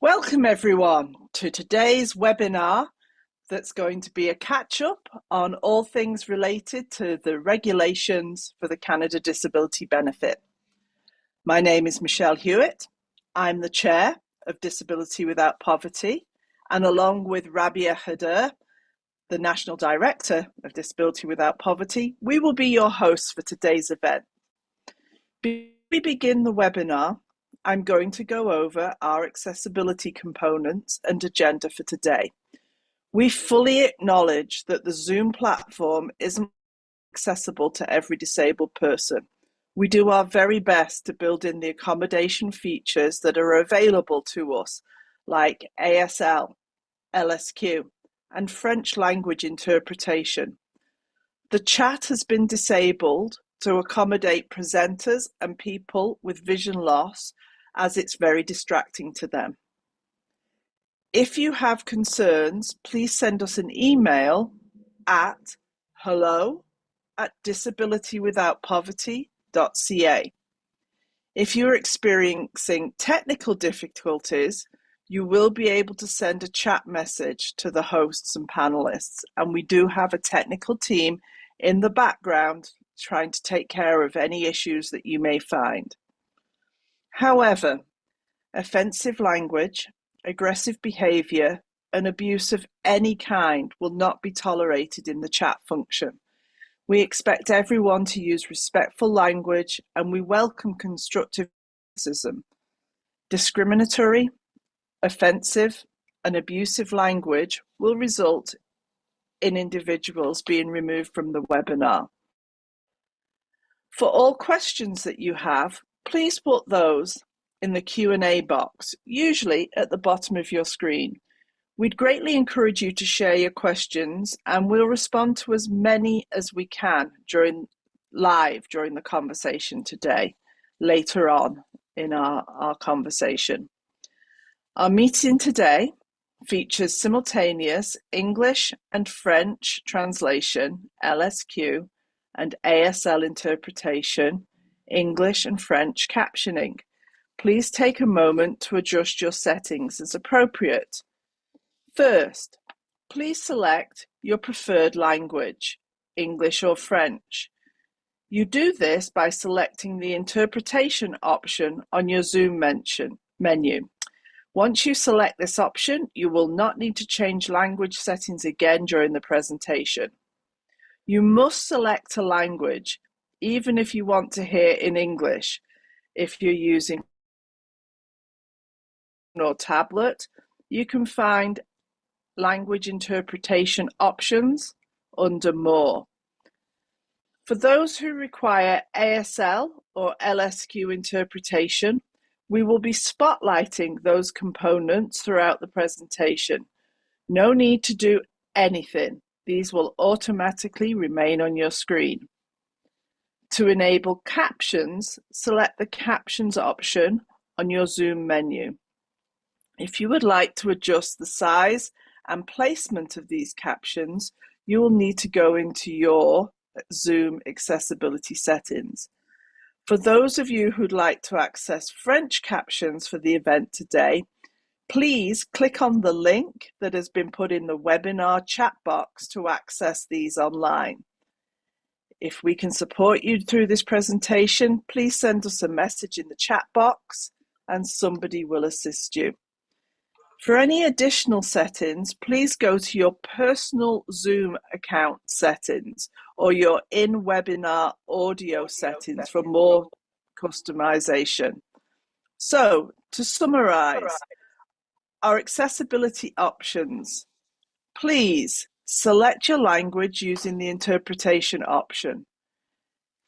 Welcome everyone to today's webinar that's going to be a catch-up on all things related to the regulations for the Canada Disability Benefit. My name is Michelle Hewitt. I'm the Chair of Disability Without Poverty, and along with Rabia Khader, the National Director of Disability Without Poverty, we will be your hosts for today's event. Before we begin the webinar, I'm going to go over our accessibility components and agenda for today. We fully acknowledge that the Zoom platform isn't accessible to every disabled person. We do our very best to build in the accommodation features that are available to us, like ASL, LSQ, and French language interpretation. The chat has been disabled to accommodate presenters and people with vision loss, as it's very distracting to them. If you have concerns, please send us an email at hello@disabilitywithoutpoverty.ca. If you're experiencing technical difficulties, you will be able to send a chat message to the hosts and panelists, and we do have a technical team in the background trying to take care of any issues that you may find. However, offensive language, aggressive behaviour, and abuse of any kind will not be tolerated in the chat function. We expect everyone to use respectful language, and we welcome constructive criticism. Discriminatory, offensive, and abusive language will result in individuals being removed from the webinar. For all questions that you have, please put those in the Q&A box, usually at the bottom of your screen. We'd greatly encourage you to share your questions, and we'll respond to as many as we can during the conversation today, later on in our conversation. Our meeting today features simultaneous English and French translation, LSQ, and ASL interpretation, English and French captioning. Please take a moment to adjust your settings as appropriate. First, please select your preferred language, English or French. You do this by selecting the interpretation option on your Zoom menu. Once you select this option, you will not need to change language settings again during the presentation. You must select a language, even if you want to hear in English, if you're using or tablet. You can find language interpretation options under More. For those who require ASL or LSQ interpretation, we will be spotlighting those components throughout the presentation. No need to do anything. These will automatically remain on your screen. To enable captions, select the Captions option on your Zoom menu. If you would like to adjust the size and placement of these captions, you will need to go into your Zoom accessibility settings. For those of you who'd like to access French captions for the event today, please click on the link that has been put in the webinar chat box to access these online. If we can support you through this presentation, please send us a message in the chat box and somebody will assist you. For any additional settings, please go to your personal Zoom account settings or your in-webinar audio settings for more customization. So, to summarize, our accessibility options. Please select your language using the interpretation option.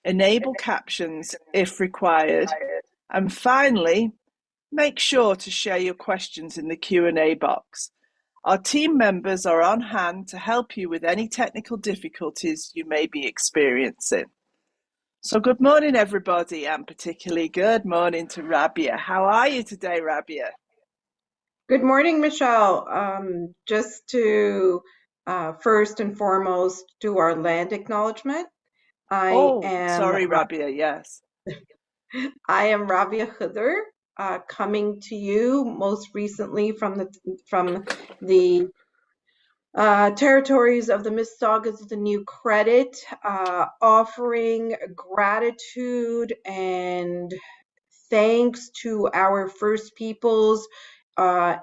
Enable captions if required. And finally, make sure to share your questions in the Q&A box. Our team members are on hand to help you with any technical difficulties you may be experiencing. So good morning, everybody, and particularly good morning to Rabia. How are you today, Rabia? Good morning, Michelle. Just to first and foremost do our land acknowledgement. Sorry, Rabia, yes. I am Rabia Khader. coming to you most recently from the territories of the Mississaugas of the New Credit, offering gratitude and thanks to our First Peoples,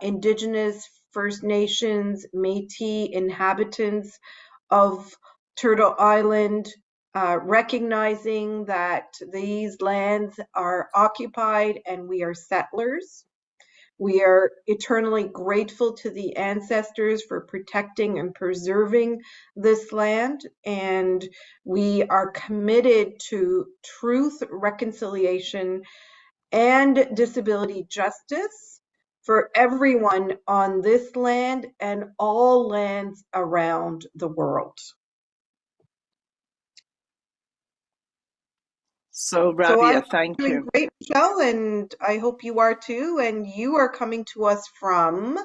Indigenous, First Nations, Métis inhabitants of Turtle Island, recognizing that these lands are occupied and we are settlers. We are eternally grateful to the ancestors for protecting and preserving this land, and we are committed to truth, reconciliation, and disability justice for everyone on this land and all lands around the world. So, So Rabia, I'm thank doing you. great, Michelle, and I hope you are too. And you are coming to us from?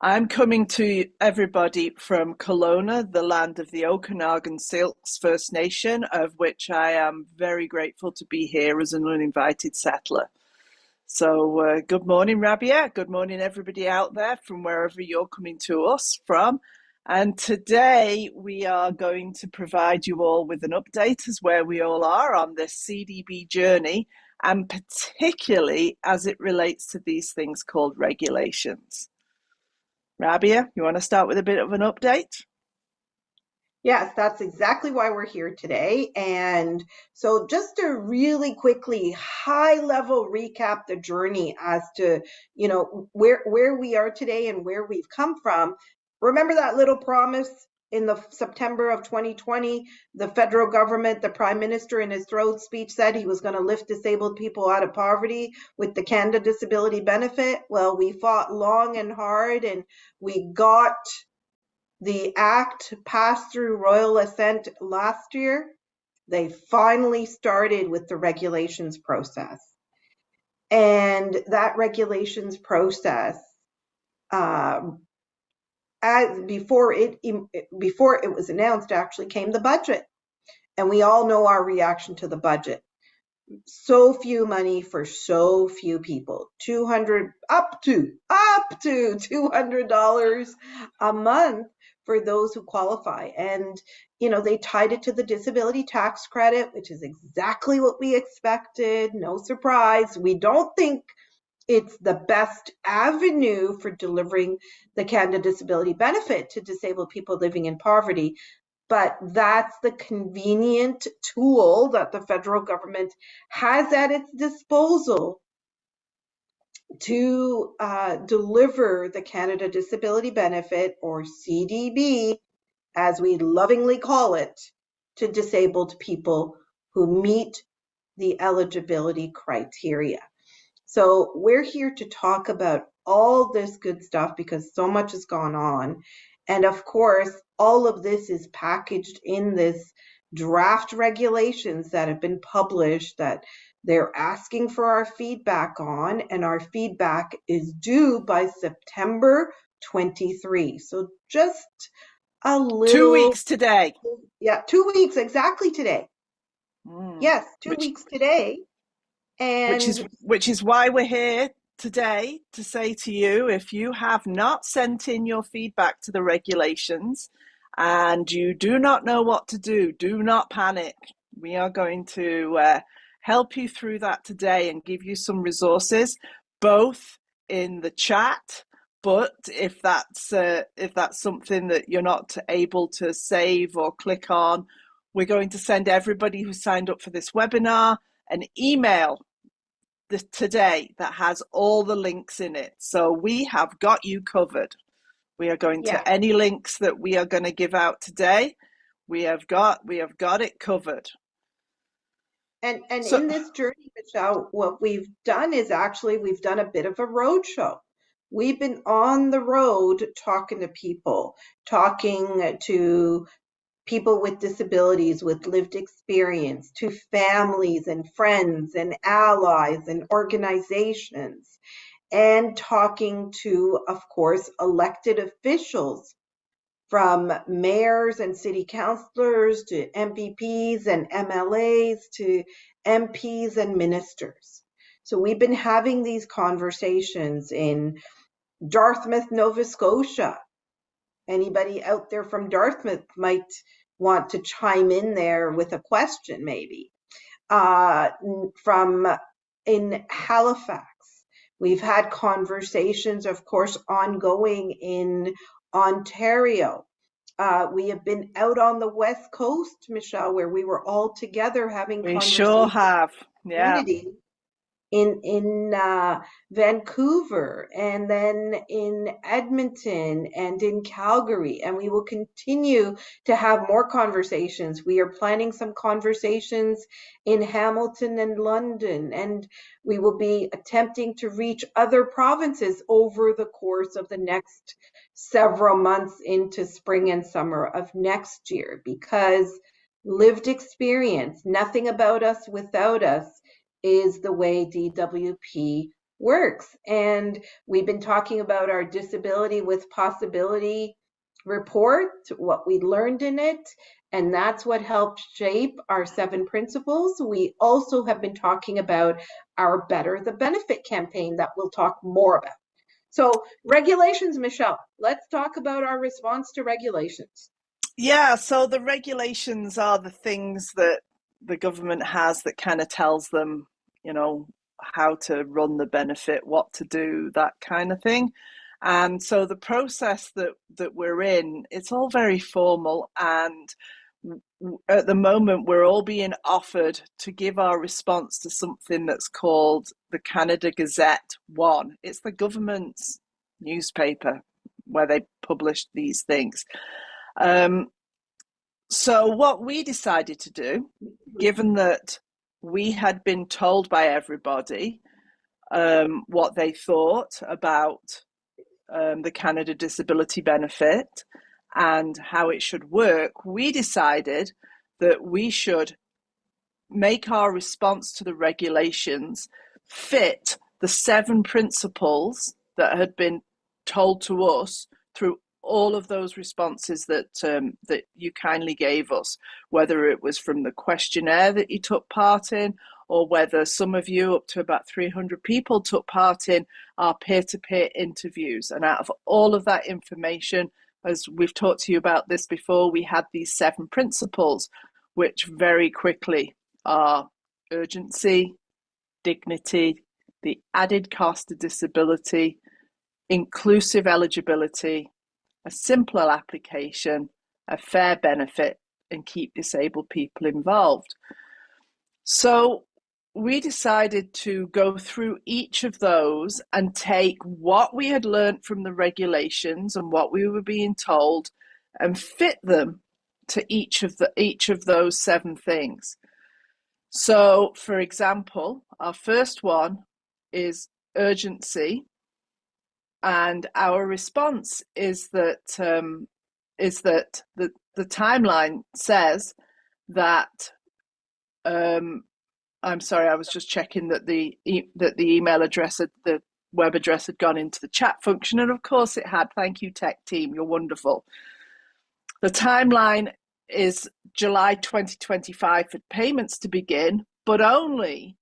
I'm coming to everybody from Kelowna, the land of the Okanagan Silks First Nation, of which I am very grateful to be here as an uninvited settler. So, good morning, Rabia. Good morning, everybody out there from wherever you're coming to us from. And today we are going to provide you all with an update as where we all are on this CDB journey, and particularly as it relates to these things called regulations. Rabia, you want to start with a bit of an update? Yes, that's exactly why we're here today. And so just to really quickly high level recap the journey as to, where we are today and where we've come from. Remember that little promise in the September of 2020, the federal government, the prime minister in his throne speech said he was going to lift disabled people out of poverty with the Canada Disability Benefit. Well, we fought long and hard and we got the act passed through royal assent last year. They finally started with the regulations process. And that regulations process, before it was announced, actually came the budget. And we all know our reaction to the budget. So few money for so few people. Up to $200 a month for those who qualify. And they tied it to the disability tax credit, which is exactly what we expected. No surprise. We don't think it's the best avenue for delivering the Canada Disability Benefit to disabled people living in poverty, but that's the convenient tool that the federal government has at its disposal to deliver the Canada Disability Benefit, or CDB, as we lovingly call it, to disabled people who meet the eligibility criteria. So we're here to talk about all this good stuff because so much has gone on. And of course, all of this is packaged in this draft regulations that have been published that they're asking for our feedback on, and our feedback is due by September 23. So just a little... 2 weeks today. Yeah, 2 weeks exactly today. Yes, 2 Which weeks today. And which is why we're here today to say to you, if you have not sent in your feedback to the regulations and you do not know what to do not panic. We are going to help you through that today and give you some resources, both in the chat. But if that's something that you're not able to save or click on, we're going to send everybody who signed up for this webinar an email today that has all the links in it. So we have got you covered. We are going to any links that we are going to give out today. We have got it covered. And so, in this journey, Michelle, what we've done is actually we've done a bit of a roadshow. We've been on the road talking to people, talking to people with disabilities, with lived experience, to families and friends and allies and organizations, and talking to, of course, elected officials, from mayors and city councillors to MPPs and MLAs to MPs and ministers. So we've been having these conversations in Dartmouth, Nova Scotia. Anybody out there from Dartmouth might want to chime in there with a question, maybe. From in Halifax, we've had conversations, of course, ongoing in Ontario. We have been out on the West Coast, Michelle, where we were all together having We sure conversations, have. Yeah. community in Vancouver, and then in Edmonton and in Calgary, and we will continue to have more conversations. We are planning some conversations in Hamilton and London, and we will be attempting to reach other provinces over the course of the next several months into spring and summer of next year, because lived experience, nothing about us without us, is the way DWP works. And we've been talking about our disability with possibility report, what we learned in it, and that's what helped shape our 7 principles. We also have been talking about our Better the Benefit campaign that we'll talk more about. So regulations, Michelle, let's talk about our response to regulations. Yeah, so the regulations are the things that the government has that kind of tells them, how to run the benefit, what to do, that kind of thing. And so the process that we're in, it's all very formal. And at the moment, we're all being offered to give our response to something that's called the Canada Gazette One. It's the government's newspaper where they publish these things. So what we decided to do, given that we had been told by everybody what they thought about the Canada Disability Benefit and how it should work, we decided that we should make our response to the regulations fit the 7 principles that had been told to us through all of those responses that you kindly gave us, whether it was from the questionnaire that you took part in, or whether some of you, up to about 300 people, took part in our peer-to-peer interviews. And out of all of that information, as we've talked to you about this before, we had these 7 principles, which very quickly are urgency, dignity, the added cost of disability, inclusive eligibility, a simpler application, a fair benefit, and keep disabled people involved. So we decided to go through each of those and take what we had learned from the regulations and what we were being told and fit them to each of those 7 things. So, for example, our first one is urgency, and our response is that the timeline says that. I'm sorry, I was just checking that the email address, the web address, had gone into the chat function, and of course it had. Thank you, tech team. You're wonderful. The timeline is July 2025 for payments to begin, but only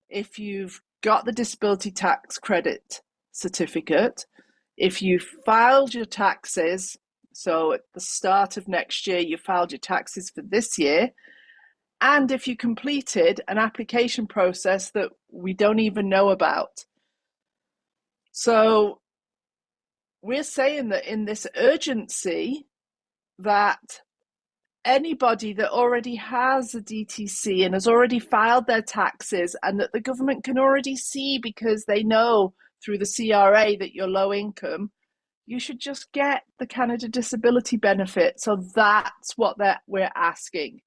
if you've got the disability tax credit certificate, if you filed your taxes, so at the start of next year, you filed your taxes for this year, and if you completed an application process that we don't even know about. So we're saying that in this urgency, that anybody that already has a DTC and has already filed their taxes, and that the government can already see because they know through the CRA that you're low income, you should just get the Canada Disability Benefit. So that's what we're asking.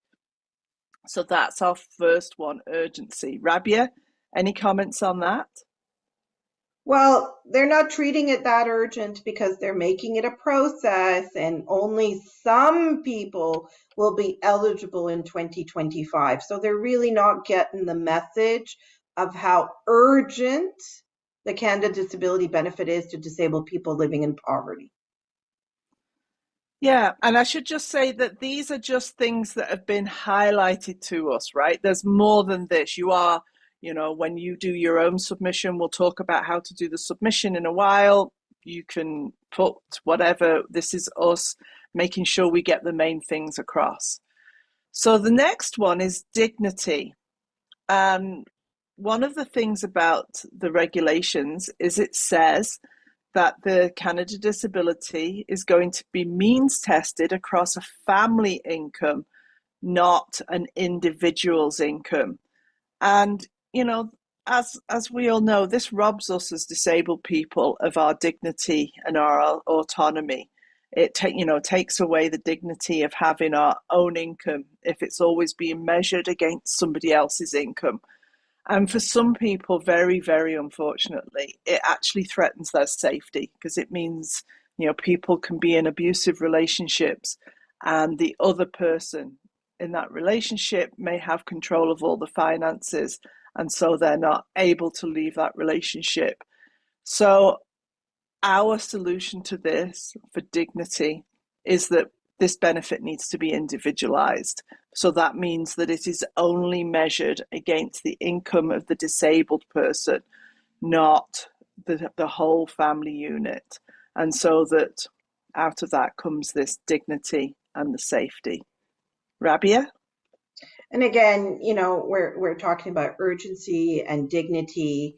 So that's our first one, urgency. Rabia, any comments on that? Well, they're not treating it that urgent because they're making it a process, and only some people will be eligible in 2025. So they're really not getting the message of how urgent the Canada Disability Benefit is to disabled people living in poverty. Yeah, and I should just say that these are just things that have been highlighted to us, right? There's more than this. You are, When you do your own submission, we'll talk about how to do the submission in a while. You can put whatever. This is us making sure we get the main things across. So the next one is dignity. And one of the things about the regulations is it says that the Canada Disability is going to be means tested across a family income, not an individual's income. And, as we all know, this robs us as disabled people of our dignity and our autonomy. It takes away the dignity of having our own income if it's always being measured against somebody else's income. And for some people, very, very unfortunately, it actually threatens their safety because it means, people can be in abusive relationships and the other person in that relationship may have control of all the finances. And so they're not able to leave that relationship. So our solution to this for dignity is that this benefit needs to be individualized. So that means that it is only measured against the income of the disabled person, not the whole family unit. And so that out of that comes this dignity and the safety. Rabia? And again, we're talking about urgency and dignity.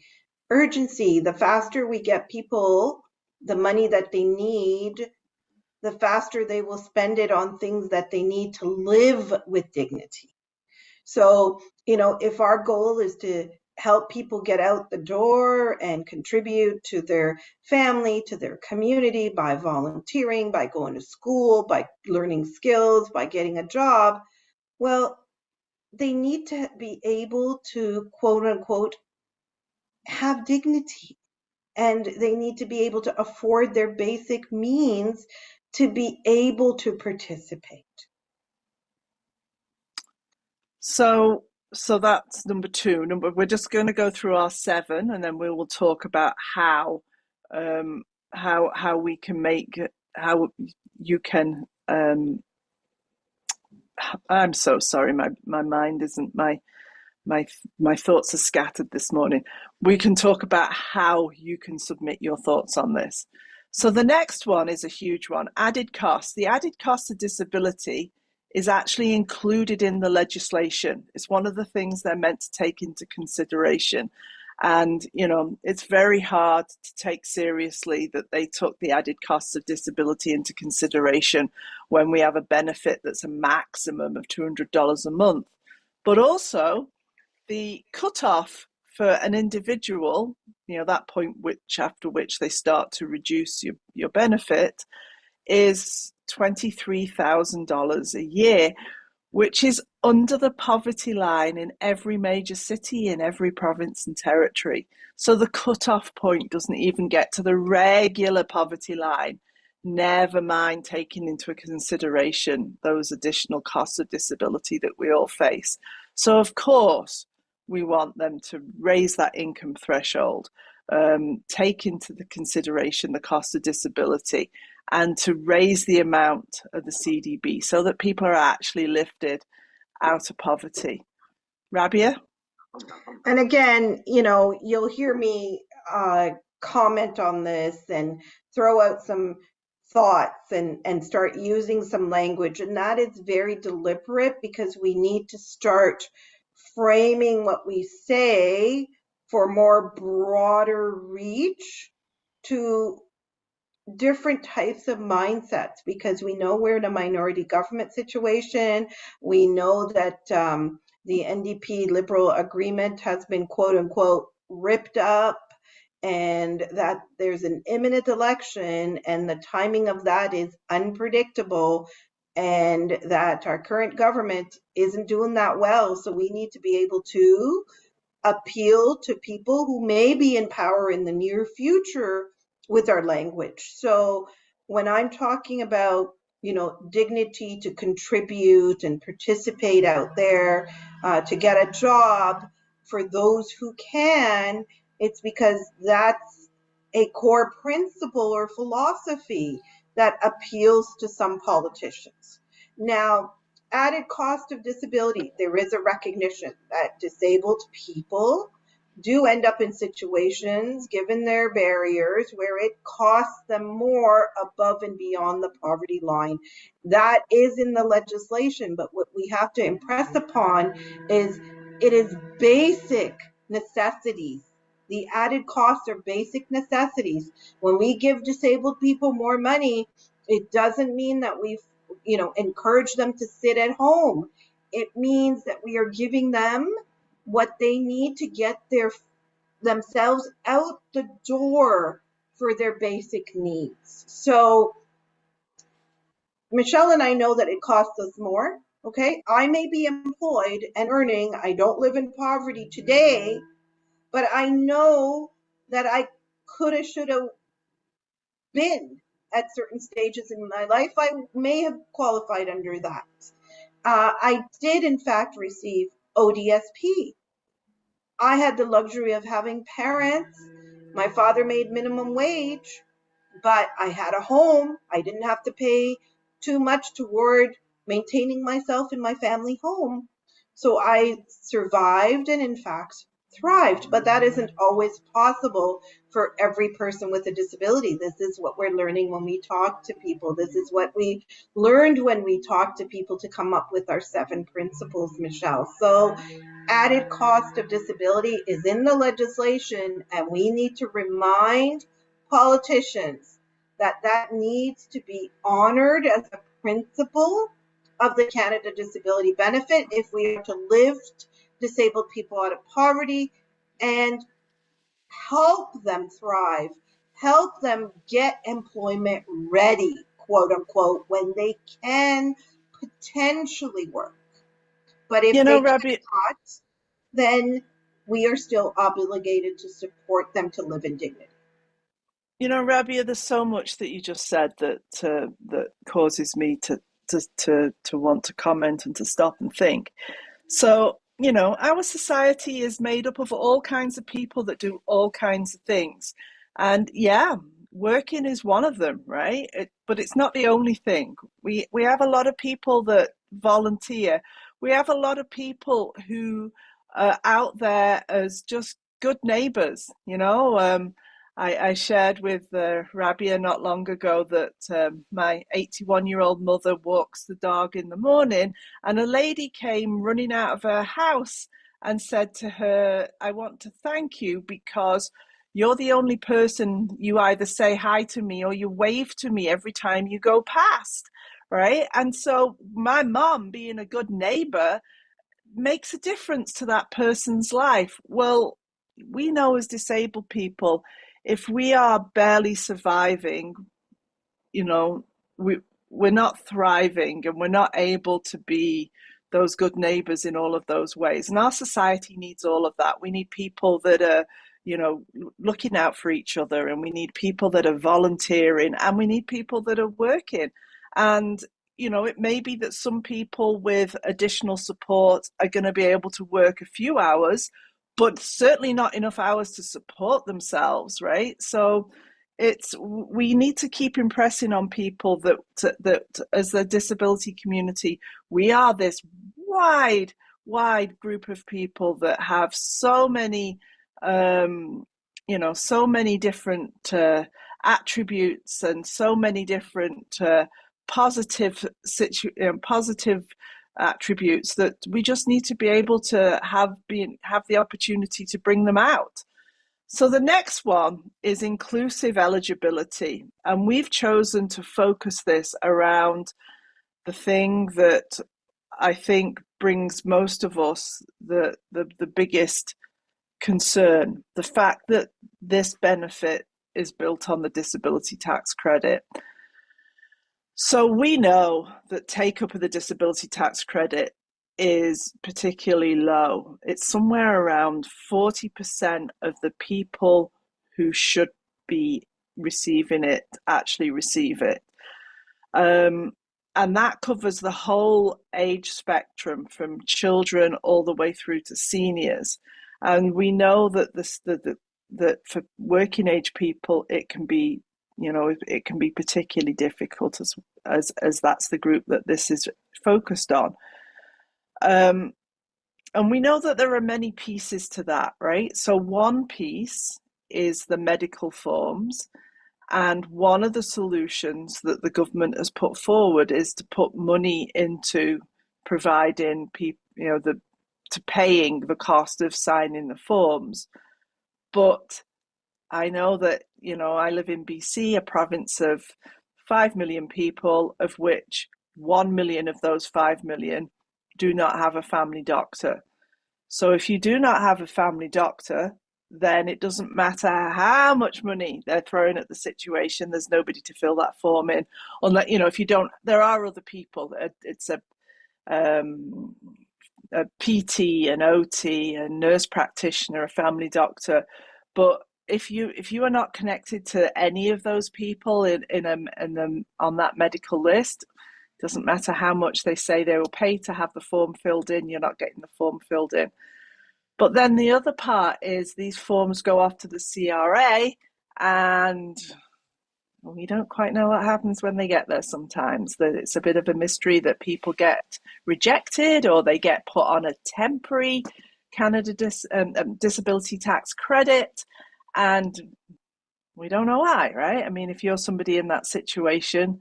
Urgency, the faster we get people the money that they need, the faster they will spend it on things that they need to live with dignity. So, if our goal is to help people get out the door and contribute to their family, to their community by volunteering, by going to school, by learning skills, by getting a job, well, they need to be able to, quote unquote, have dignity. And they need to be able to afford their basic means to be able to participate. So that's number two. We're just going to go through our 7, and then we will talk about how we can make how you can. I'm so sorry. My mind isn't my thoughts are scattered this morning. We can talk about how you can submit your thoughts on this. So the next one is a huge one. Added cost. The added cost of disability is actually included in the legislation. It's one of the things they're meant to take into consideration. And, it's very hard to take seriously that they took the added costs of disability into consideration when we have a benefit that's a maximum of $200 a month. But also, the cutoff for an individual, that point after which they start to reduce your benefit, is $23,000 a year, which is under the poverty line in every major city in every province and territory. So the cutoff point doesn't even get to the regular poverty line, never mind taking into consideration those additional costs of disability that we all face. So of course, we want them to raise that income threshold, take into the consideration the cost of disability, and to raise the amount of the CDB so that people are actually lifted out of poverty. Rabia? And again, you'll hear me comment on this and throw out some thoughts and start using some language. And that is very deliberate because we need to start framing what we say for more broader reach to different types of mindsets, because we know we're in a minority government situation. We know that the NDP Liberal agreement has been, quote unquote, ripped up, and that there's an imminent election and the timing of that is unpredictable, and that our current government isn't doing that well. So we need to be able to appeal to people who may be in power in the near future with our language. So when I'm talking about, dignity to contribute and participate out there, to get a job for those who can, it's because that's a core principle or philosophy that appeals to some politicians. Now, added cost of disability, there is a recognition that disabled people do end up in situations, given their barriers, where it costs them more above and beyond the poverty line. That is in the legislation, but what we have to impress upon is it is basic necessities. The added costs are basic necessities. When we give disabled people more money, it doesn't mean that we've, encourage them to sit at home. It means that we are giving them what they need to get themselves out the door for their basic needs. So Michelle and I know that it costs us more. Okay, I may be employed and earning. I don't live in poverty today, but I know that I coulda, shoulda been at certain stages in my life. I may have qualified under that. I did, in fact, receive ODSP. I had the luxury of having parents. My father made minimum wage, but I had a home. I didn't have to pay too much toward maintaining myself in my family home. So I survived and, in fact, thrived. But that isn't always possible for every person with a disability. This is what we're learning when we talk to people. This is what we learned when we talked to people to come up with our 7 principles, Michelle. So added cost of disability is in the legislation, and we need to remind politicians that that needs to be honored as a principle of the Canada Disability Benefit if we are to lift disabled people out of poverty and help them thrive, help them get employment ready, quote unquote, when they can potentially work. But if they Rabbi, cannot, then we are still obligated to support them to live in dignity. Rabia, there's so much that you just said that causes me to want to comment and to stop and think. So, our society is made up of all kinds of people that do all kinds of things. And yeah, working is one of them, right? But it's not the only thing. We have a lot of people that volunteer. We have a lot of people who are out there as just good neighbors, I shared with Rabia not long ago that my 81-year-old mother walks the dog in the morning, and a lady came running out of her house and said to her, I want to thank you because you're the only person, you either say hi to me or you wave to me every time you go past, right? And so my mom, being a good neighbor, makes a difference to that person's life. Well, we know as disabled people, if we are barely surviving, you know, we we're not thriving and we're not able to be those good neighbors in all of those ways. And our society needs all of that. We need people that are, looking out for each other, and we need people that are volunteering, and we need people that are working. And it may be that some people with additional support are going to be able to work a few hours, but certainly not enough hours to support themselves, right? So we need to keep impressing on people that as the disability community, we are this wide group of people that have so many so many different attributes and so many different positive attributes that we just need to be able to have the opportunity to bring them out. So the next one is inclusive eligibility, and we've chosen to focus this around the thing that I think brings most of us the biggest concern, the fact that this benefit is built on the disability tax credit. So we know that take up of the disability tax credit is particularly low. It's somewhere around 40% of the people who should be receiving it actually receive it. And that covers the whole age spectrum from children all the way through to seniors. And we know that that for working age people, it can be it can be particularly difficult as that's the group that this is focused on. And we know that there are many pieces to that, right? So one piece is the medical forms. And one of the solutions that the government has put forward is to put money into providing people, to paying the cost of signing the forms. But I know that, I live in BC, a province of 5 million people, of which 1 million of those 5 million do not have a family doctor. So if you do not have a family doctor, then it doesn't matter how much money they're throwing at the situation. There's nobody to fill that form in. Unless, if you don't, there are other people. It's um, a PT, an OT, a nurse practitioner, a family doctor. But if you are not connected to any of those people on that medical list, it doesn't matter how much they say they will pay to have the form filled in. You're not getting the form filled in. But then the other part is these forms go off to the CRA, and we don't quite know what happens when they get there sometimes. That it's a bit of a mystery that people get rejected or they get put on a temporary Canada disability tax credit, and we don't know why, right? I mean, if you're somebody in that situation,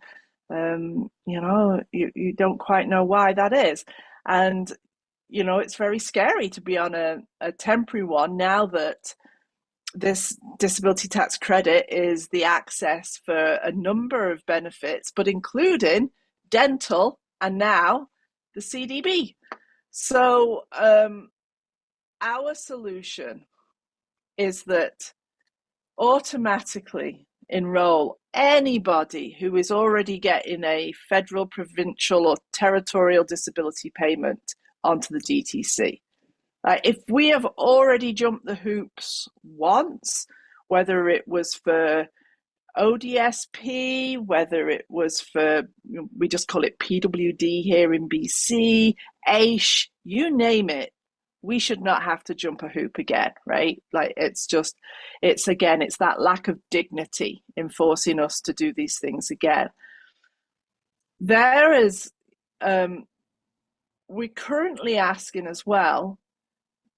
you don't quite know why that is. And it's very scary to be on a temporary one now that this disability tax credit is the access for a number of benefits, but including dental and now the CDB. So, our solution is that automatically enroll anybody who is already getting a federal, provincial, or territorial disability payment onto the DTC. If we have already jumped the hoops once, whether it was for ODSP, whether it was for, we just call it PWD here in BC, AISH, you name it, we should not have to jump a hoop again, right? Like it's that lack of dignity in forcing us to do these things again. There is, we're currently asking as well,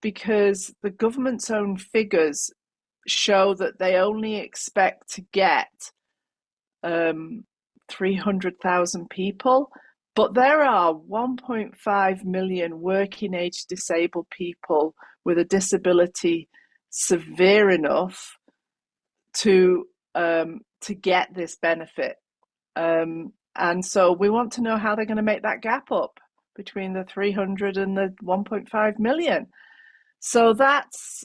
because the government's own figures show that they only expect to get 300,000 people, but there are 1.5 million working age disabled people with a disability severe enough to get this benefit. And so we want to know how they're going to make that gap up between the 300 and the 1.5 million. So that's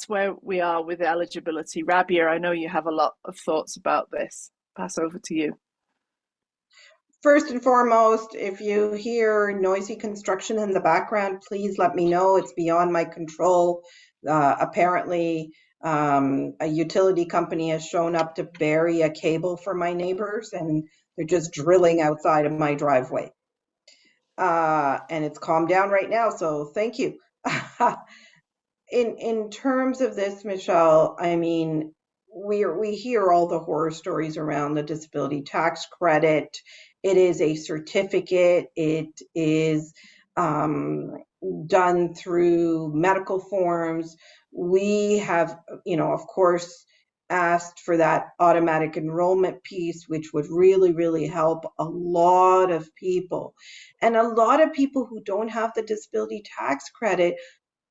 where we are with eligibility. Rabia, I know you have a lot of thoughts about this. Pass over to you. First and foremost, if you hear noisy construction in the background, please let me know. It's beyond my control. Apparently, a utility company has shown up to bury a cable for my neighbors, and they're just drilling outside of my driveway. And it's calmed down right now, so thank you. In terms of this, Michelle, I mean, we hear all the horror stories around the disability tax credit. It is a certificate. It is done through medical forms. We have, of course, asked for that automatic enrollment piece, which would really, really help a lot of people. And a lot of people who don't have the disability tax credit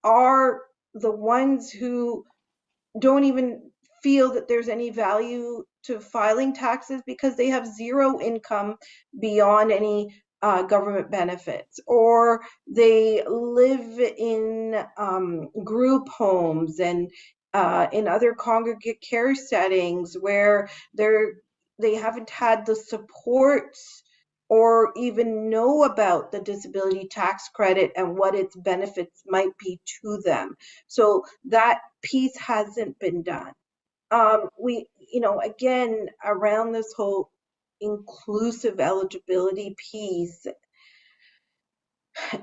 are the ones who don't even feel that there's any value to filing taxes because they have zero income beyond any government benefits, or they live in group homes and in other congregate care settings where they haven't had the supports or even know about the disability tax credit and what its benefits might be to them. So that piece hasn't been done. We, again, around this whole inclusive eligibility piece,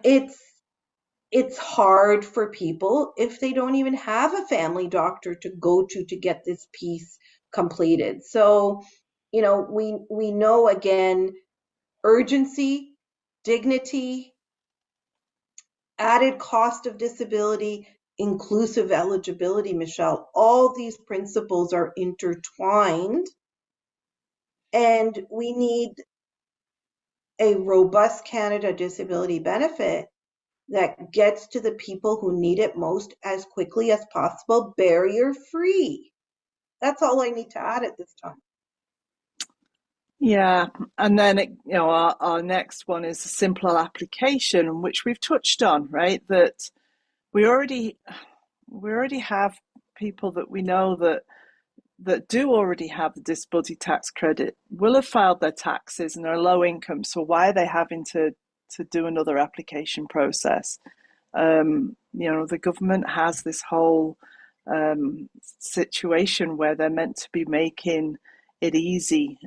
it's hard for people if they don't even have a family doctor to go to get this piece completed. So, we know, again, urgency, dignity, added cost of disability, inclusive eligibility, Michelle. All these principles are intertwined, and we need a robust Canada disability benefit that gets to the people who need it most as quickly as possible, barrier free. That's all I need to add at this time. Yeah, and then our next one is a simple application, which we've touched on, right? That we already we already have people that we know that do already have the disability tax credit will have filed their taxes and are low income. So why are they having to do another application process? The government has this whole situation where they're meant to be making it easy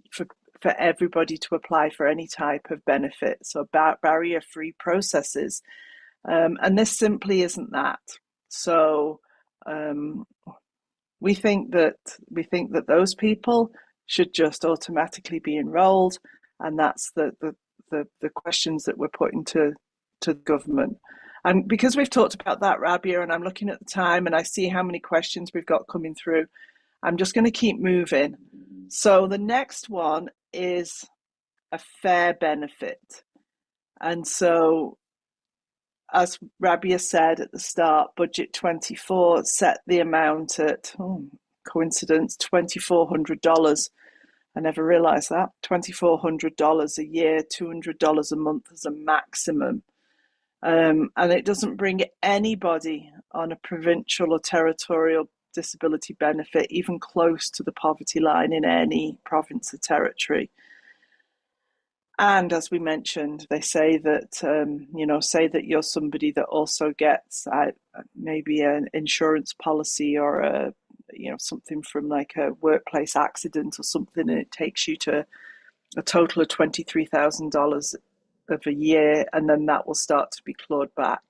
for for everybody to apply for any type of benefit, so barrier-free processes, and this simply isn't that. So um, we think that those people should just automatically be enrolled, and that's the questions that we're putting to the government. And because we've talked about that, Rabia, and I'm looking at the time and I see how many questions we've got coming through, I'm just going to keep moving. So the next one is a fair benefit. And so, as Rabia said at the start, Budget 24 set the amount at, coincidence, $2,400. I never realised that. $2,400 a year, $200 a month as a maximum. And it doesn't bring anybody on a provincial or territorial disability benefit even close to the poverty line in any province or territory. And as we mentioned, they say that, say that you're somebody that also gets maybe an insurance policy or something from like a workplace accident or something, and it takes you to a total of $23,000 of a year, and then that will start to be clawed back.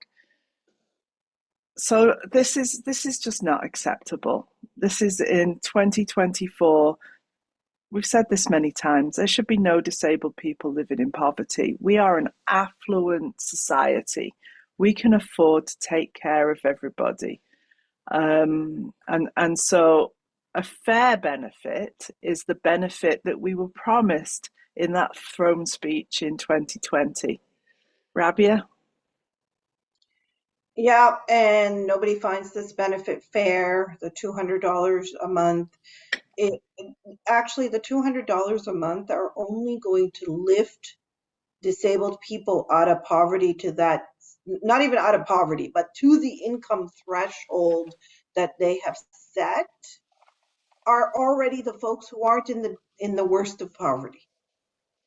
So this is just not acceptable. This is in 2024. We've said this many times. There should be no disabled people living in poverty. We are an affluent society. We can afford to take care of everybody. And so a fair benefit is the benefit that we were promised in that throne speech in 2020. Rabia? Yeah, and nobody finds this benefit fair, the $200 a month. It actually, the $200 a month are only going to lift disabled people out of poverty to that, not even out of poverty, but to the income threshold that they have set, are already the folks who aren't in the worst of poverty.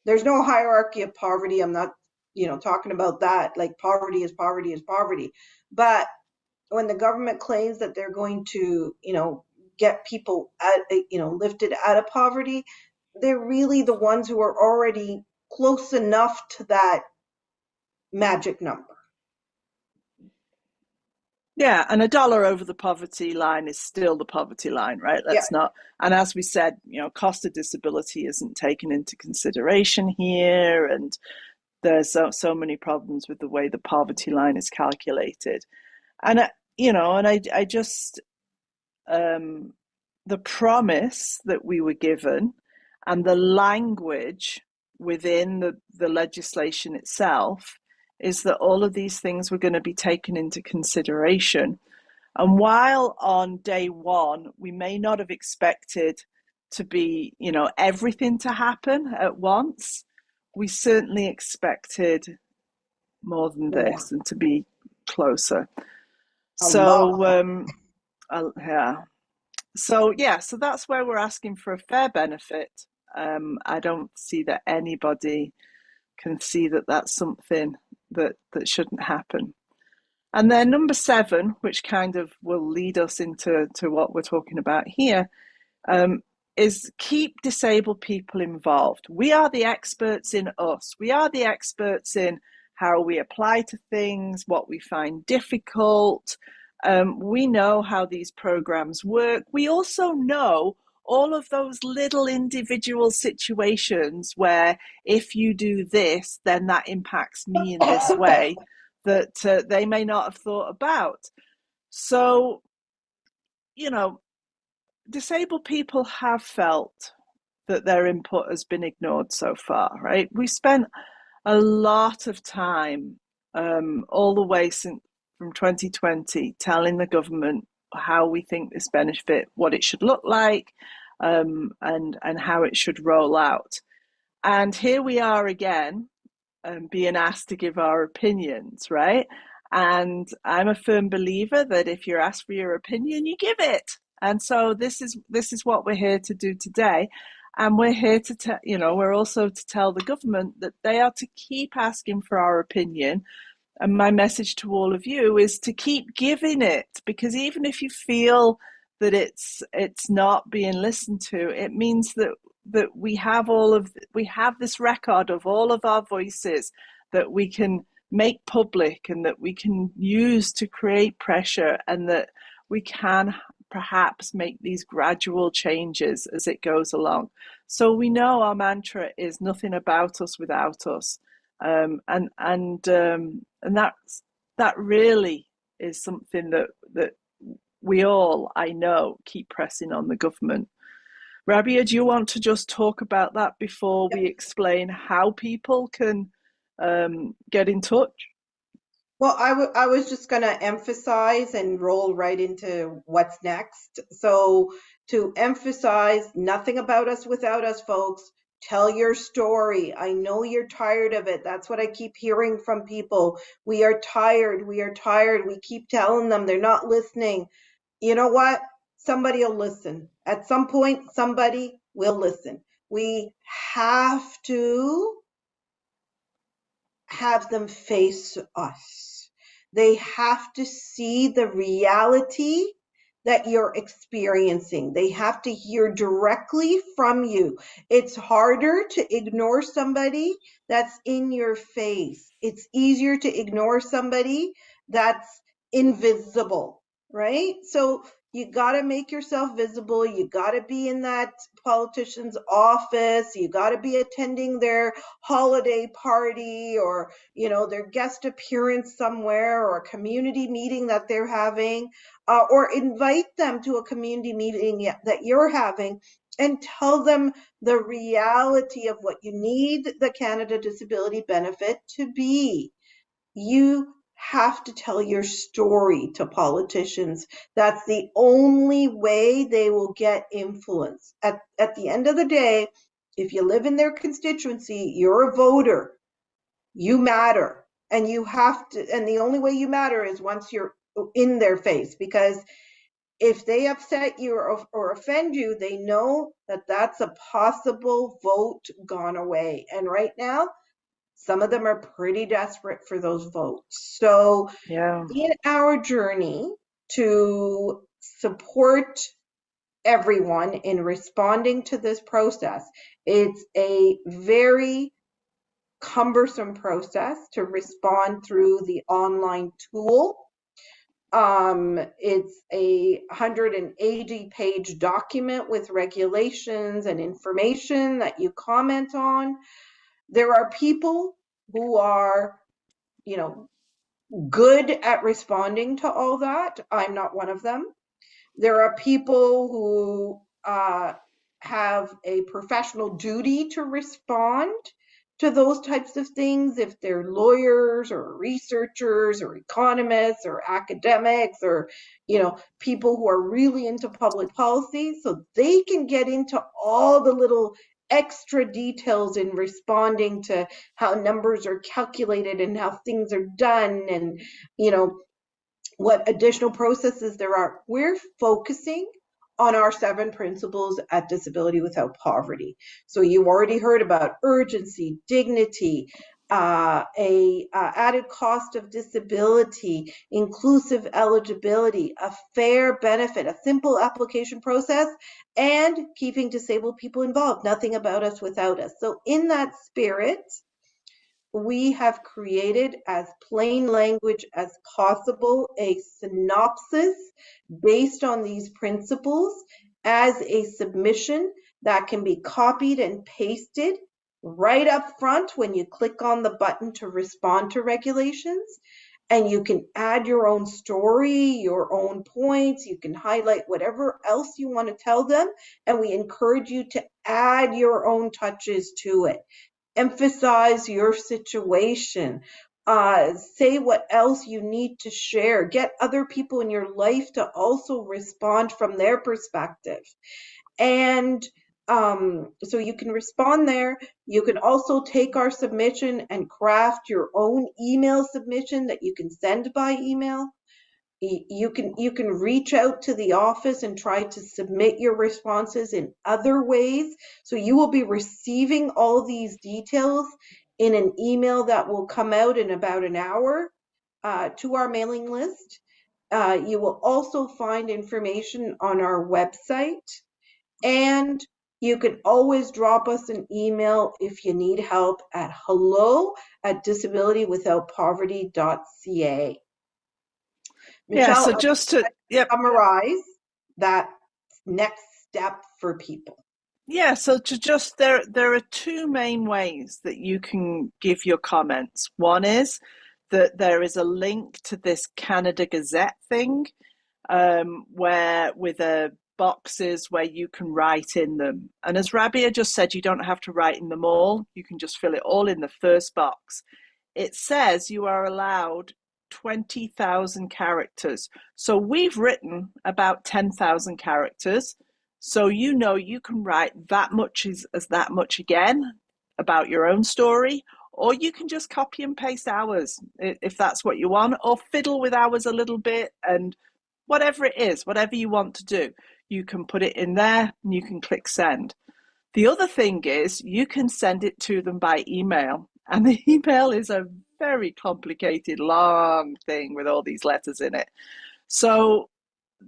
There's no hierarchy of poverty. I'm not, talking about that. Like poverty is poverty is poverty. But when the government claims that they're going to, get people lifted out of poverty, they're really the ones who are already close enough to that magic number. Yeah, and a dollar over the poverty line is still the poverty line, right? Yeah. Let's not. And as we said, cost of disability isn't taken into consideration here, and there's so many problems with the way the poverty line is calculated. And I just the promise that we were given and the language within the legislation itself is that all of these things were going to be taken into consideration. And while on day one, we may not have expected to be, everything to happen at once, we certainly expected more than More. this and to be closer. A lot. So, yeah. So that's where we're asking for a fair benefit. I don't see that anybody can see that that's something that shouldn't happen. And then number 7, which kind of will lead us into what we're talking about here, is keep disabled people involved. We are the experts in us. We are the experts in how we apply to things, what we find difficult. We know how these programs work. We also know all of those little individual situations where if you do this, then that impacts me in this way. that they may not have thought about. So, you know, disabled people have felt that their input has been ignored so far, right? We spent a lot of time, all the way since from 2020, telling the government how we think this benefit, what it should look like, and how it should roll out. And here we are again, being asked to give our opinions, right? And I'm a firm believer that if you're asked for your opinion, you give it. And so this is what we're here to do today. And we're here to we're also to tell the government that they are to keep asking for our opinion. And my message to all of you is to keep giving it, because even if you feel that it's not being listened to, it means that we have this record of all of our voices that we can make public and that we can use to create pressure, and that we can perhaps make these gradual changes as it goes along. So we know our mantra is nothing about us without us. And that really is something that we all, I know, keep pressing on the government. Rabia, do you want to just talk about that before we explain how people can get in touch? Well, I was just going to emphasize and roll right into what's next. So, to emphasize, nothing about us without us, folks. Tell your story. I know you're tired of it. That's what I keep hearing from people. We are tired. We are tired. We keep telling them they're not listening. You know what? Somebody will listen. At some point, somebody will listen. We have to have them face us. They have to see the reality that you're experiencing. They have to hear directly from you. It's harder to ignore somebody that's in your face. It's easier to ignore somebody that's invisible, right? So you got to make yourself visible. You got to be in that politician's office. You got to be attending their holiday party, or their guest appearance somewhere, or a community meeting that they're having, or invite them to a community meeting that you're having, and tell them the reality of what you need the Canada Disability Benefit to be. You have to tell your story to politicians. That's the only way they will get influence. At the end of the day, if you live in their constituency, you're a voter. You matter. And you have to, and the only way you matter is once you're in their face, because if they upset you or offend you, they know that that's a possible vote gone away. And right now, some of them are pretty desperate for those votes. So Yeah. in our journey to support everyone in responding to this process, it's a very cumbersome process to respond through the online tool. It's a 180-page document with regulations and information that you comment on. There are people who are, good at responding to all that. I'm not one of them. There are people who have a professional duty to respond to those types of things, if they're lawyers or researchers or economists or academics, or people who are really into public policy, so they can get into all the little extra details in responding to how numbers are calculated and how things are done, and what additional processes there are. We're focusing on our 7 principles at Disability Without Poverty. So you already heard about urgency, dignity, added cost of disability, inclusive eligibility, a fair benefit, a simple application process, and keeping disabled people involved. Nothing about us without us. So in that spirit, we have created, as plain language as possible, a synopsis based on these principles as a submission that can be copied and pasted right up front when you click on the button to respond to regulations. and you can add your own story, your own points. You can highlight whatever else you want to tell them. And we encourage you to add your own touches to it. Emphasize your situation. Say what else you need to share. Get other people in your life to also respond from their perspective. And so you can respond there. You can also take our submission and craft your own email submission that you can send by email. You can reach out to the office and try to submit your responses in other ways. So you will be receiving all these details in an email that will come out in about an hour to our mailing list. You will also find information on our website, and you can always drop us an email if you need help at hello@disabilitywithoutpoverty.ca. Yeah, Michelle, so I would just to, like to yep, summarize that next step for people. yeah, so to just there are two main ways that you can give your comments. One is that there is a link to this Canada Gazette thing, where with boxes where you can write in them. And as Rabia just said, you don't have to write in them all. You can just fill it all in the first box. It says you are allowed 20,000 characters. So we've written about 10,000 characters. So you know you can write that much as that much again about your own story, or you can just copy and paste ours if that's what you want, or fiddle with ours a little bit, and whatever it is, whatever you want to do, you can put it in there and you can click send. The other thing is you can send it to them by email, and the email is a very complicated, long thing with all these letters in it. So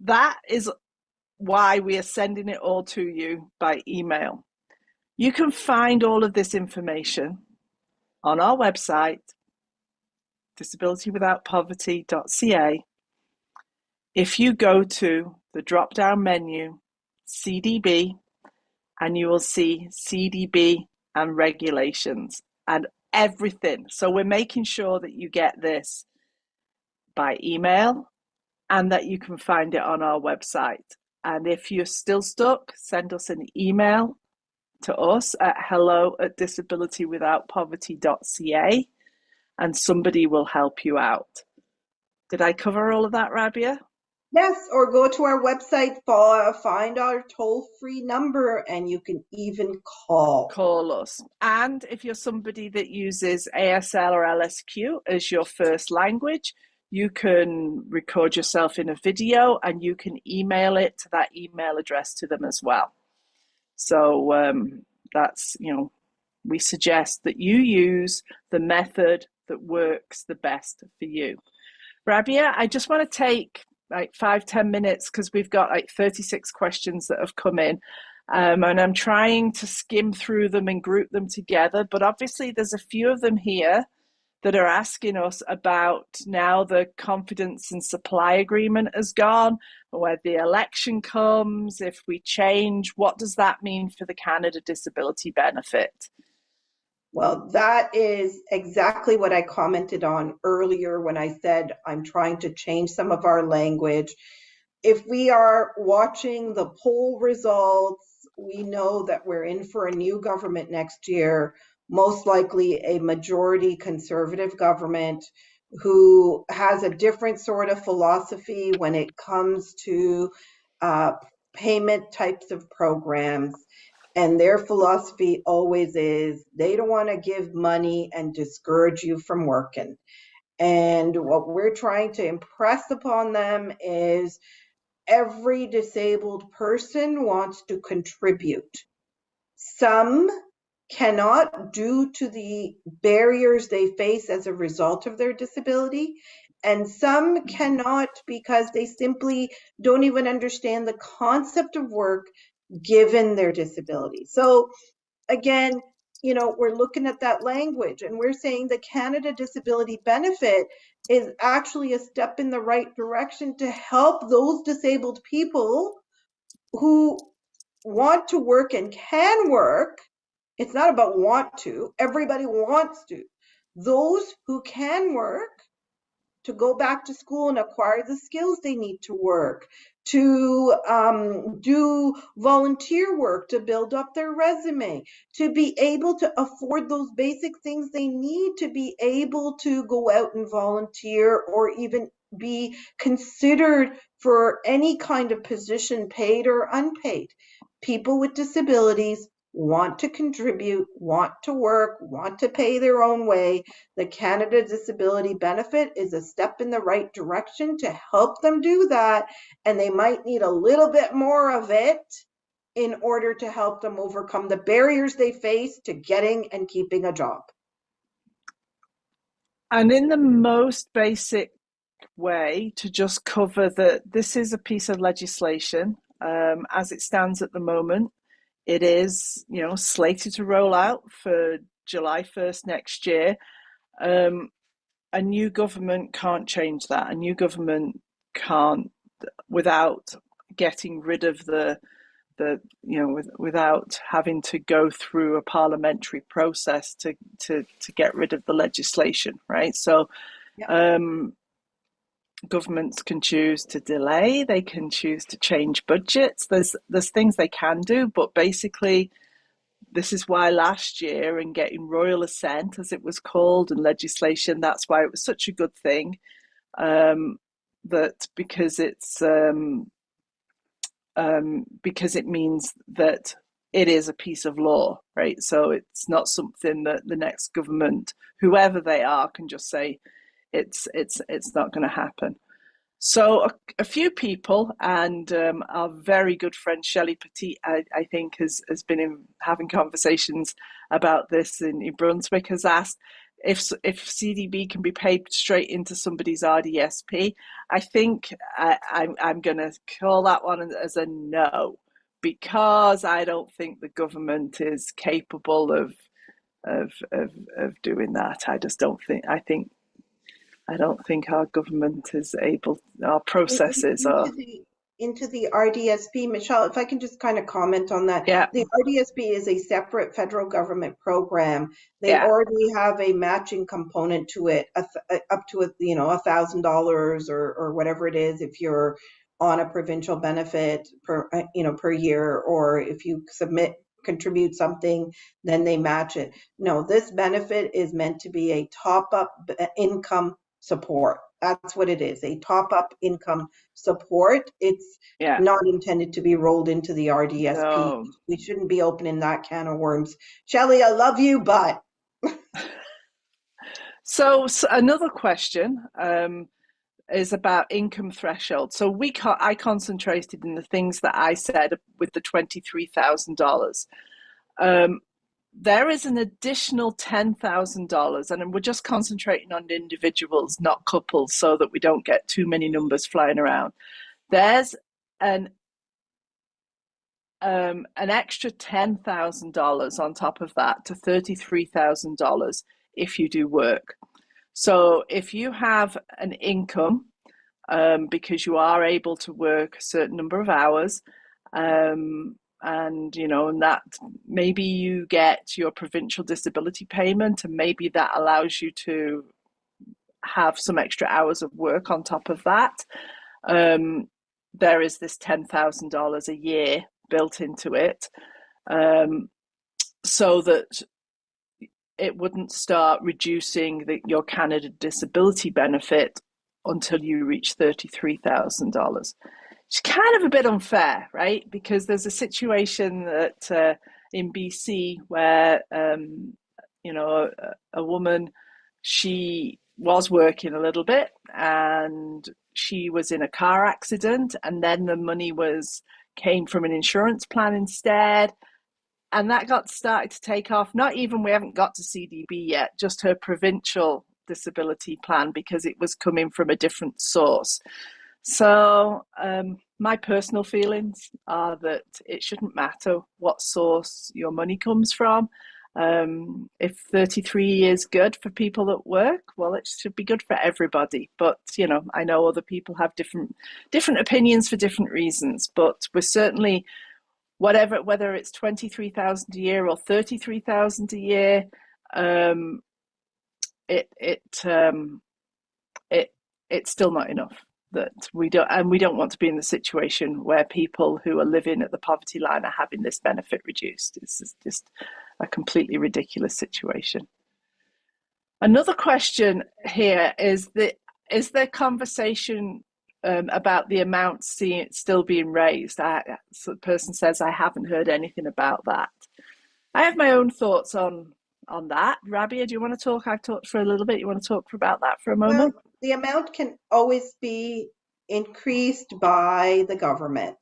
that is why we are sending it all to you by email. You can find all of this information on our website, disabilitywithoutpoverty.ca. If you go to the drop down menu, CDB, and you will see CDB and regulations and everything. So we're making sure that you get this by email and that you can find it on our website. And if you're still stuck, send us an email to us at hello@disabilitywithoutpoverty.ca and somebody will help you out. Did I cover all of that, Rabia? Yes, or go to our website, find our toll-free number, and you can even call. Call us. And if you're somebody that uses ASL or LSQ as your first language, you can record yourself in a video and you can email it to that email address to them as well. So that's, we suggest that you use the method that works the best for you. Rabia, I just want to take like 5-10 minutes because we've got like 36 questions that have come in. And I'm trying to skim through them and group them together. But obviously, there's a few of them here that are asking us about now the confidence and supply agreement has gone, where the election comes, if we change, what does that mean for the Canada Disability Benefit? Well, that is exactly what I commented on earlier when I said I'm trying to change some of our language. If we are watching the poll results, we know that we're in for a new government next year, most likely a majority conservative government who has a different sort of philosophy when it comes to payment types of programs. And their philosophy always is they don't want to give money and discourage you from working. And what we're trying to impress upon them is every disabled person wants to contribute. Some cannot due to the barriers they face as a result of their disability, and some cannot because they simply don't even understand the concept of work given their disability. So again, we're looking at that language and we're saying the Canada Disability Benefit is actually a step in the right direction to help those disabled people who want to work and can work. It's not about want to, everybody wants to. Those who can work to go back to school and acquire the skills they need to work, to do volunteer work to build up their resume, to be able to afford those basic things they need to be able to go out and volunteer or even be considered for any kind of position, paid or unpaid. People with disabilities want to contribute, want to work, want to pay their own way. The Canada Disability Benefit is a step in the right direction to help them do that, and they might need a little bit more of it in order to help them overcome the barriers they face to getting and keeping a job. And in the most basic way, to just cover that this is a piece of legislation as it stands at the moment. It is, slated to roll out for July 1st next year. A new government can't change that. A new government can't, without getting rid of without having to go through a parliamentary process to get rid of the legislation, right? So, yeah. Governments can choose to delay, they can choose to change budgets. There's things they can do, but basically this is why last year, and getting royal assent, as it was called, and legislation, that's why it was such a good thing. That because it means that it is a piece of law, right? So it's not something that the next government, whoever they are, can just say it's not going to happen. So a few people, and our very good friend Shelley Petit, I think, has been having conversations about this in New Brunswick, has asked if CDB can be paid straight into somebody's RDSP. I think I'm going to call that one as a no, because I don't think the government is capable of doing that. I just don't think. I don't think our government is able, our processes are. Into the RDSP, Michelle, if I can just kind of comment on that. Yeah. The RDSP is a separate federal government program. They already have a matching component to it, up to $1,000 or whatever it is if you're on a provincial benefit per year, or if you contribute something, then they match it. No, this benefit is meant to be a top-up income support. That's what it is, a top-up income support. It's not intended to be rolled into the RDSP. No. We shouldn't be opening that can of worms. Shelley, I love you, but... So another question is about income threshold. So I concentrated in the things that I said with the $23,000. There is an additional $10,000, and we're just concentrating on individuals, not couples, so that we don't get too many numbers flying around. There's an extra $10,000 on top of that to $33,000 if you do work. So if you have an income, because you are able to work a certain number of hours, and that maybe you get your provincial disability payment, and maybe that allows you to have some extra hours of work on top of that. There is this $10,000 a year built into it, so that it wouldn't start reducing your Canada Disability Benefit until you reach $33,000. It's kind of a bit unfair, right? Because there's a situation that in BC where, a woman, she was working a little bit and she was in a car accident, and then the money came from an insurance plan instead. And that got started to take off. We haven't got to CDB yet, just her provincial disability plan, because it was coming from a different source. So my personal feelings are that it shouldn't matter what source your money comes from. If 33 is good for people that work, well, it should be good for everybody. But, I know other people have different opinions for different reasons. But we're certainly, whether it's 23,000 a year or 33,000 a year, it's still not enough. That we don't want to be in the situation where people who are living at the poverty line are having this benefit reduced. It's just a completely ridiculous situation. Another question here is that is there conversation about the amount still being raised? So the person says, I haven't heard anything about that. I have my own thoughts on that. Rabia, do you want to talk? I've talked for a little bit. You want to talk about that for a Well, moment? the amount can always be increased by the government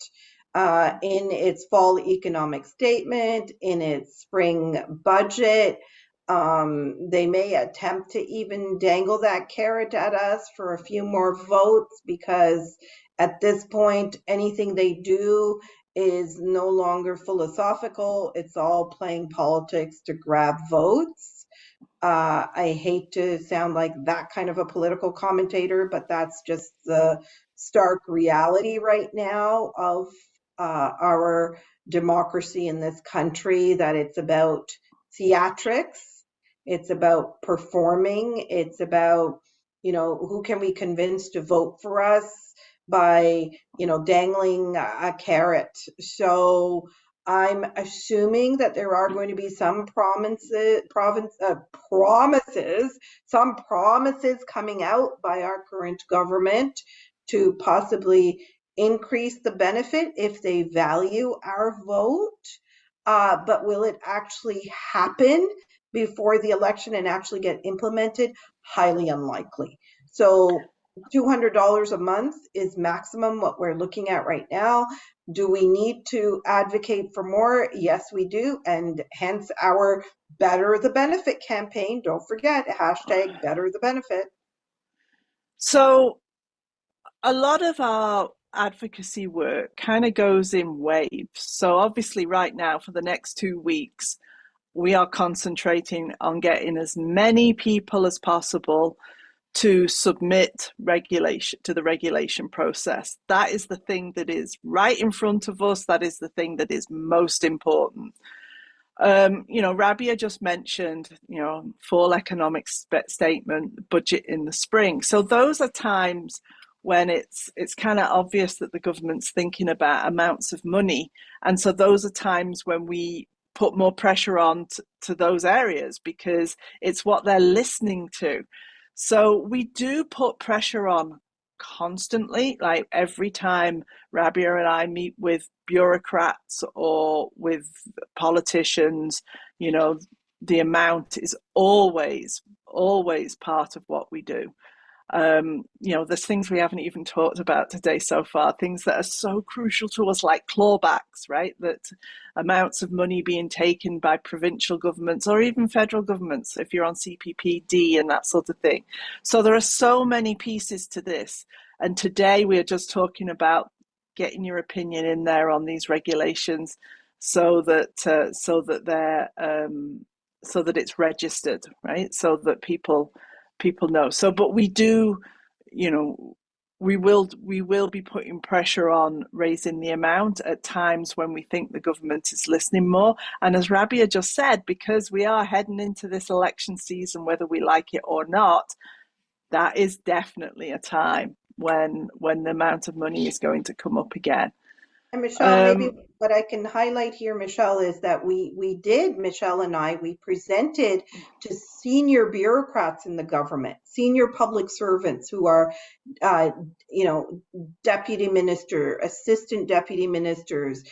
in its fall economic statement, in its spring budget. They may attempt to even dangle that carrot at us for a few more votes because at this point, anything they do is no longer philosophical. It's all playing politics to grab votes. I hate to sound like that kind of a political commentator, but that's just the stark reality right now of our democracy in this country, that it's about theatrics, it's about performing, it's about, who can we convince to vote for us by, dangling a carrot. So I'm assuming that there are going to be some some promises coming out by our current government to possibly increase the benefit if they value our vote. But will it actually happen before the election and actually get implemented? Highly unlikely. So $200 a month is maximum what we're looking at right now. Do we need to advocate for more? Yes, we do. And hence our Better the Benefit campaign. Don't forget, hashtag Better the Benefit. So a lot of our advocacy work kind of goes in waves. So obviously right now for the next 2 weeks, we are concentrating on getting as many people as possible to submit regulation to the regulation process. That is the thing that is right in front of us. That is the thing that is most important. Rabia just mentioned, fall economic statement, budget in the spring. So those are times when it's kind of obvious that the government's thinking about amounts of money, and so those are times when we put more pressure on to those areas because it's what they're listening to. So we do put pressure on constantly, like every time Rabia and I meet with bureaucrats or with politicians, the amount is always part of what we do. There's things we haven't even talked about today so far, things that are so crucial to us, like clawbacks, right? That amounts of money being taken by provincial governments or even federal governments if you're on CPPD and that sort of thing. So there are so many pieces to this. And today we are just talking about getting your opinion in there on these regulations so that it's registered, right? So that people know. So, but we do, we will be putting pressure on raising the amount at times when we think the government is listening more. And as Rabia just said, because we are heading into this election season, whether we like it or not, that is definitely a time when the amount of money is going to come up again. And Michelle, maybe what I can highlight here, Michelle, is that Michelle and I, we presented to senior bureaucrats in the government, senior public servants who are, deputy minister, assistant deputy ministers,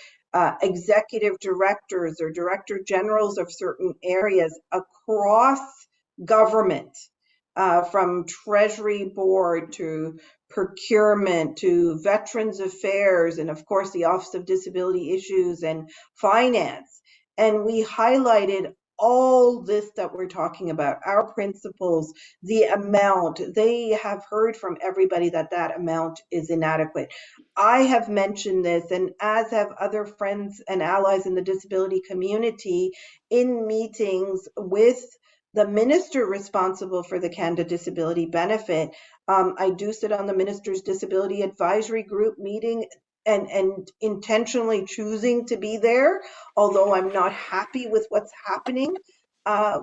executive directors or director generals of certain areas across government, from Treasury Board to procurement to Veterans Affairs, and of course the Office of Disability Issues and Finance. And we highlighted all this that we're talking about, our principles, the amount. They have heard from everybody that amount is inadequate. I have mentioned this, and as have other friends and allies in the disability community in meetings with the minister responsible for the Canada Disability Benefit. I do sit on the Minister's Disability Advisory Group meeting and intentionally choosing to be there, although I'm not happy with what's happening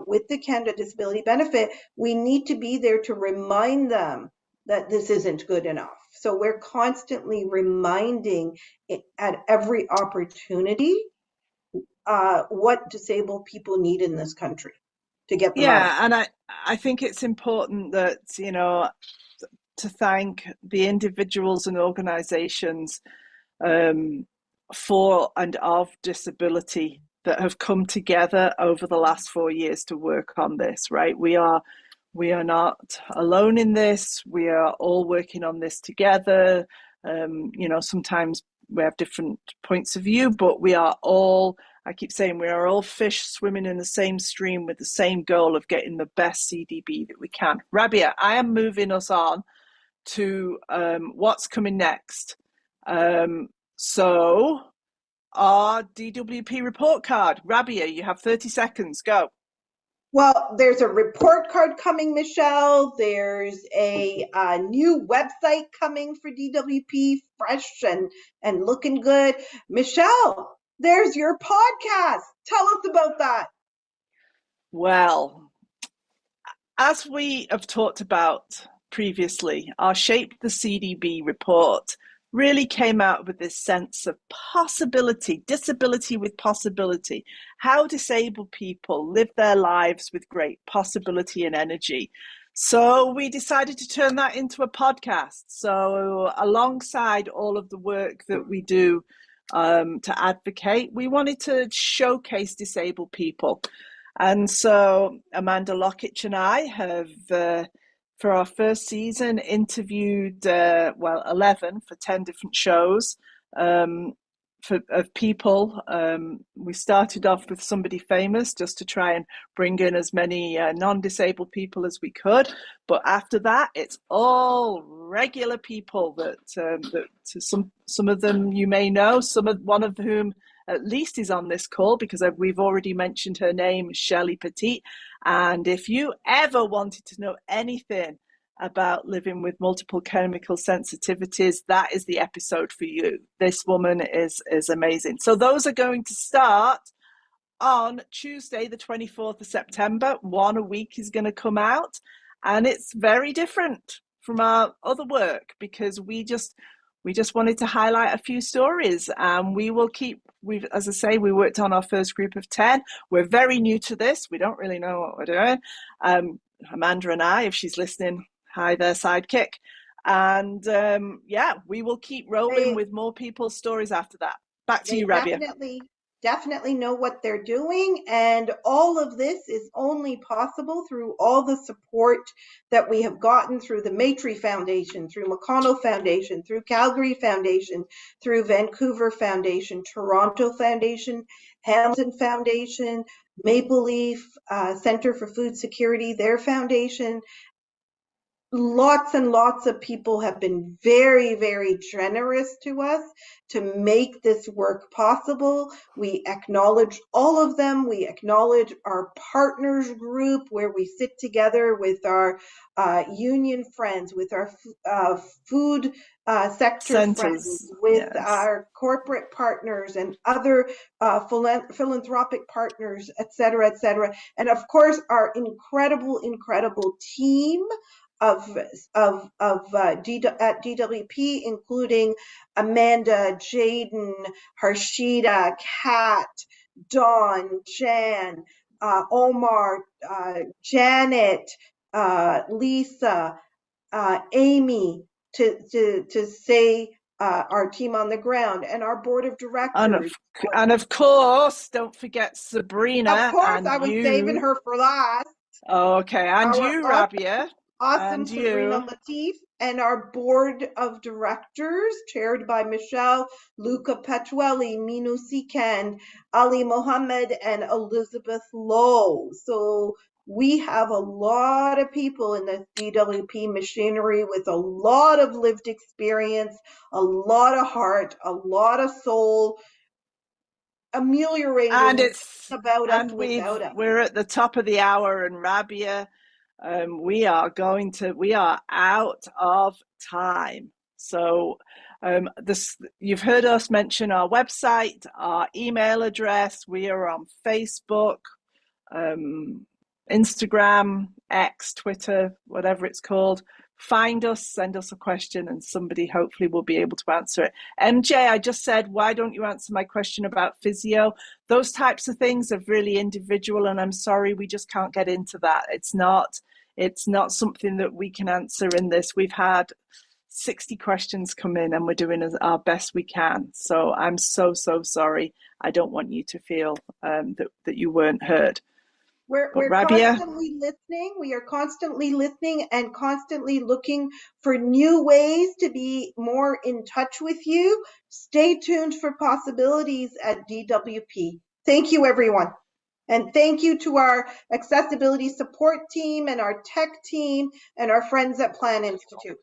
with the Canada Disability Benefit. We need to be there to remind them that this isn't good enough. So we're constantly reminding at every opportunity what disabled people need in this country to get them out. Yeah, and I think it's important that, to thank the individuals and organizations for and of disability that have come together over the last 4 years to work on this, right? We are not alone in this. We are all working on this together. Sometimes we have different points of view, but we are all, I keep saying, we are all fish swimming in the same stream with the same goal of getting the best CDB that we can. Rabia, I am moving us on to what's coming next. So our DWP report card. Rabia, you have 30 seconds. Go. Well, there's a report card coming, Michelle. There's a new website coming for DWP, fresh and looking good. Michelle, there's your podcast. Tell us about that. Well, as we have talked about previously, our Shape the CDB report really came out with this sense of possibility, disability with possibility, how disabled people live their lives with great possibility and energy. So we decided to turn that into a podcast. So alongside all of the work that we do to advocate, we wanted to showcase disabled people. And so Amanda Lockitch and I have, for our first season, interviewed 11 for 10 different shows of people. We started off with somebody famous just to try and bring in as many non-disabled people as we could. But after that, it's all regular people that some of them you may know, one of whom at least is on this call because we've already mentioned her name, Shelley Petit. And if you ever wanted to know anything about living with multiple chemical sensitivities, that is the episode for you. This woman is amazing. So those are going to start on Tuesday, the 24th of September. One a week is going to come out, and it's very different from our other work because we just wanted to highlight a few stories, and we will keep, as I say, we worked on our first group of 10. We're very new to this. We don't really know what we're doing. Amanda and I, if she's listening, hi there, sidekick. And we will keep rolling with more people's stories after that. Back to you, Rabia. Definitely know what they're doing, and all of this is only possible through all the support that we have gotten through the Maitrey Foundation, through McConnell Foundation, through Calgary Foundation, through Vancouver Foundation, Toronto Foundation, Hamilton Foundation, Maple Leaf Center for Food Security, their foundation. Lots and lots of people have been very, very generous to us to make this work possible. We acknowledge all of them. We acknowledge our partners group where we sit together with our union friends, with our food sector Centers, friends, with our corporate partners and other philanthropic partners, et cetera, and of course our incredible team at DWP, including Amanda, Jaden, Harshita, Kat, Dawn, Jan, Omar, Janet, Lisa, Amy, to say our team on the ground and our board of directors. And of course, don't forget Sabrina. Of course, I was saving her for last. Okay, and you, Rabia. Awesome, Sabrina Latif, and our board of directors, chaired by Michelle, Luca Petuelli, Minu Sikand, Ali Mohammed, and Elizabeth Lowe. So we have a lot of people in the DWP machinery with a lot of lived experience, a lot of heart, a lot of soul, ameliorating and it's about us without us. We're at the top of the hour, and Rabia, we are out of time. So you've heard us mention our website, our email address. We are on Facebook, Instagram, X, Twitter, whatever it's called, find us, send us a question, and somebody hopefully will be able to answer it. MJ, I just said, why don't you answer my question about physio? Those types of things are really individual, and I'm sorry, we just can't get into that. It's not something that we can answer in this. We've had 60 questions come in and we're doing our best we can. So I'm so sorry. I don't want you to feel that you weren't heard. We're Rabia? constantly listening. We are constantly listening and constantly looking for new ways to be more in touch with you. Stay tuned for possibilities at DWP. Thank you, everyone. And thank you to our accessibility support team and our tech team and our friends at Plan Institute.